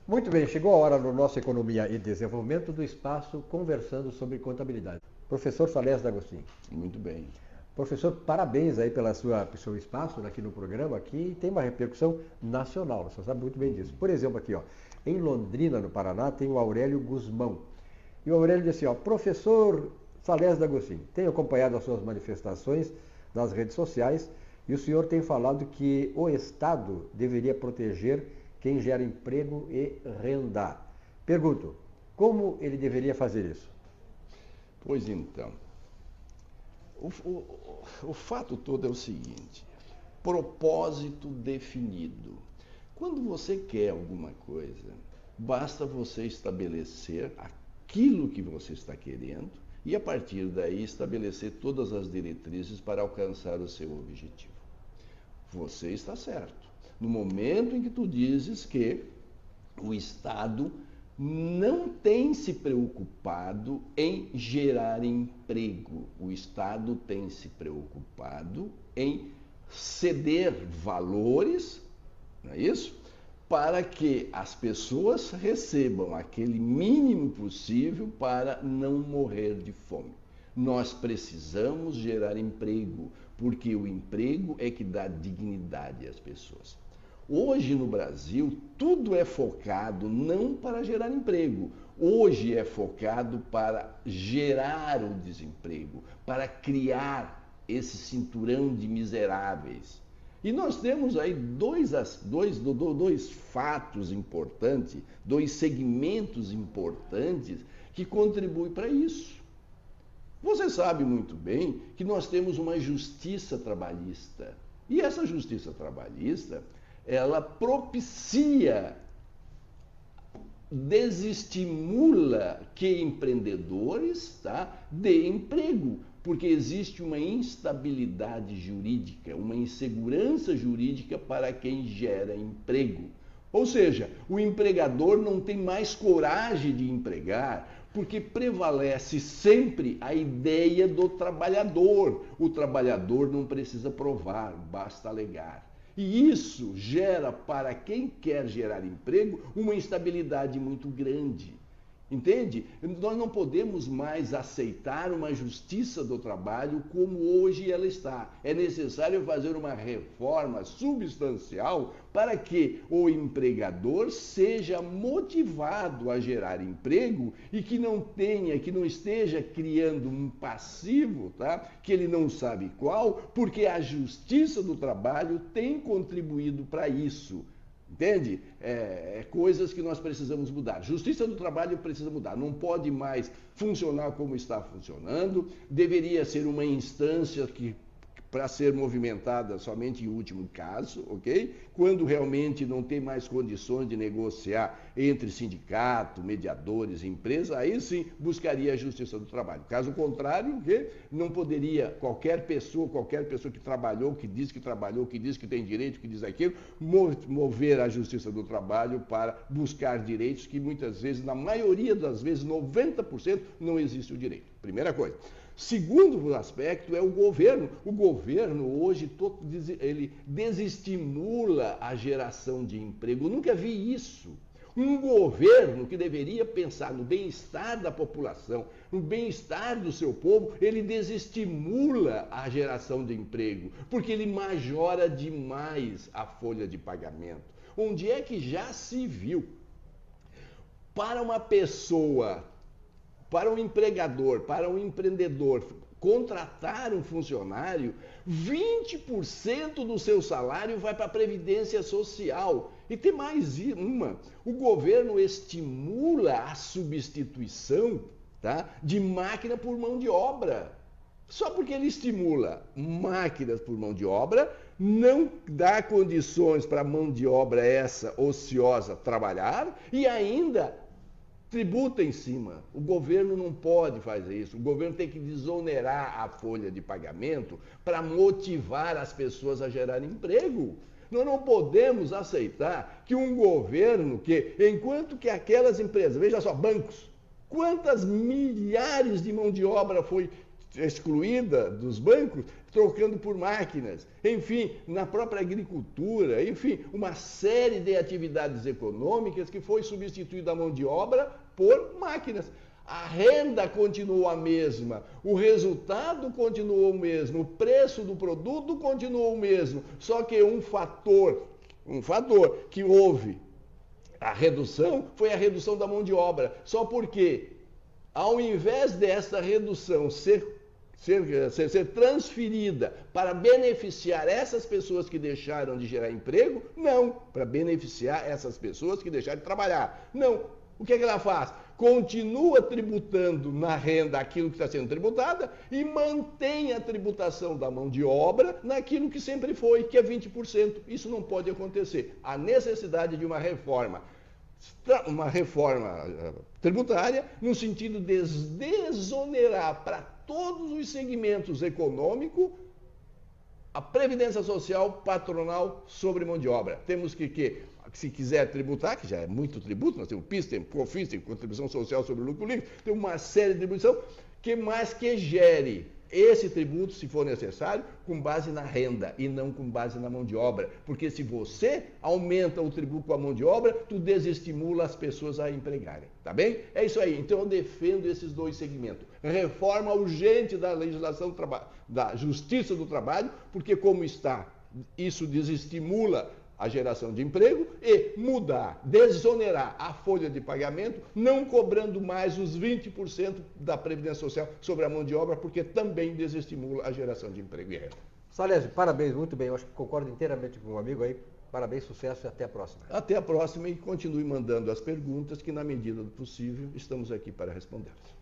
Muito bem, chegou a hora no nosso Economia e Desenvolvimento do Espaço conversando sobre contabilidade. Professor Salés D'Agostinho. Muito bem. Professor, parabéns aí pelo seu espaço aqui no programa, aqui tem uma repercussão nacional, você sabe muito bem disso. Por exemplo, aqui, ó, em Londrina, no Paraná, tem o Aurélio Guzmão. E o Aurélio disse, ó, professor Salés D'Agostinho, tenho acompanhado as suas manifestações nas redes sociais e o senhor tem falado que o Estado deveria proteger quem gera emprego e renda. Pergunto, como ele deveria fazer isso? Pois então, o fato todo é o seguinte, propósito definido. Quando você quer alguma coisa, basta você estabelecer aquilo que você está querendo e a partir daí estabelecer todas as diretrizes para alcançar o seu objetivo. Você está certo. No momento em que tu dizes que o Estado não tem se preocupado em gerar emprego, o Estado tem se preocupado em ceder valores, não é isso? Para que as pessoas recebam aquele mínimo possível para não morrer de fome. Nós precisamos gerar emprego, porque o emprego é que dá dignidade às pessoas. Hoje no Brasil, tudo é focado não para gerar emprego. Hoje é focado para gerar o desemprego, para criar esse cinturão de miseráveis. E nós temos aí dois fatos importantes, dois segmentos importantes que contribuem para isso. Você sabe muito bem que nós temos uma justiça trabalhista. E essa justiça trabalhista, ela propicia, desestimula que empreendedores deem emprego, porque existe uma instabilidade jurídica, uma insegurança jurídica para quem gera emprego. Ou seja, o empregador não tem mais coragem de empregar, porque prevalece sempre a ideia do trabalhador. O trabalhador não precisa provar, basta alegar. E isso gera, para quem quer gerar emprego, uma instabilidade muito grande. Entende? Nós não podemos mais aceitar uma justiça do trabalho como hoje ela está. É necessário fazer uma reforma substancial para que o empregador seja motivado a gerar emprego e que não esteja criando um passivo, que ele não sabe qual, porque a justiça do trabalho tem contribuído para isso. Entende? Coisas que nós precisamos mudar. Justiça do trabalho precisa mudar. Não pode mais funcionar como está funcionando. Deveria ser uma instância que para ser movimentada somente em último caso, ok? Quando realmente não tem mais condições de negociar entre sindicato, mediadores, empresa, aí sim buscaria a justiça do trabalho. Caso contrário, não poderia qualquer pessoa que trabalhou, que diz que trabalhou, que diz que tem direito, que diz aquilo, mover a justiça do trabalho para buscar direitos que muitas vezes, na maioria das vezes, 90%, não existe o direito. Primeira coisa. Segundo aspecto é o governo. O governo hoje ele desestimula a geração de emprego. Eu nunca vi isso. Um governo que deveria pensar no bem-estar da população, no bem-estar do seu povo, ele desestimula a geração de emprego, porque ele majora demais a folha de pagamento. Onde é que já se viu? Para uma pessoa, para um empregador, para um empreendedor contratar um funcionário, 20% do seu salário vai para a Previdência Social. E tem mais uma, o governo estimula a substituição de máquina por mão de obra. Só porque ele estimula máquinas por mão de obra, não dá condições para a mão de obra essa ociosa trabalhar e ainda tributa em cima. O governo não pode fazer isso. O governo tem que desonerar a folha de pagamento para motivar as pessoas a gerar emprego. Nós não podemos aceitar que um governo enquanto que aquelas empresas, veja só, bancos, quantas milhares de mão de obra foi excluída dos bancos, trocando por máquinas. Enfim, na própria agricultura, enfim, uma série de atividades econômicas que foi substituída a mão de obra por máquinas. A renda continuou a mesma, o resultado continuou o mesmo, o preço do produto continuou o mesmo, só que um fator que houve a redução foi a redução da mão de obra. Só porque, ao invés dessa redução ser transferida para beneficiar essas pessoas que deixaram de gerar emprego, não, para beneficiar essas pessoas que deixaram de trabalhar. Não. O que é que ela faz? Continua tributando na renda aquilo que está sendo tributada e mantém a tributação da mão de obra naquilo que sempre foi, que é 20%. Isso não pode acontecer. Há necessidade de uma reforma tributária no sentido de desonerar para todos os segmentos econômicos a previdência social patronal sobre mão de obra. Temos que se quiser tributar, que já é muito tributo, nós temos PIS, temos COFINS, temos contribuição social sobre o lucro líquido, tem uma série de tribuição que gere esse tributo, se for necessário, com base na renda e não com base na mão de obra. Porque se você aumenta o tributo com a mão de obra, tu desestimula as pessoas a empregarem, tá bem? É isso aí. Então eu defendo esses dois segmentos. Reforma urgente da legislação da Justiça do Trabalho, porque como está, isso desestimula a geração de emprego e mudar, desonerar a folha de pagamento, não cobrando mais os 20% da Previdência Social sobre a mão de obra, porque também desestimula a geração de emprego e renda. Salésio, parabéns, muito bem. Eu acho que concordo inteiramente com o amigo aí. Parabéns, sucesso e até a próxima. Até a próxima e continue mandando as perguntas que, na medida do possível, estamos aqui para respondê-las.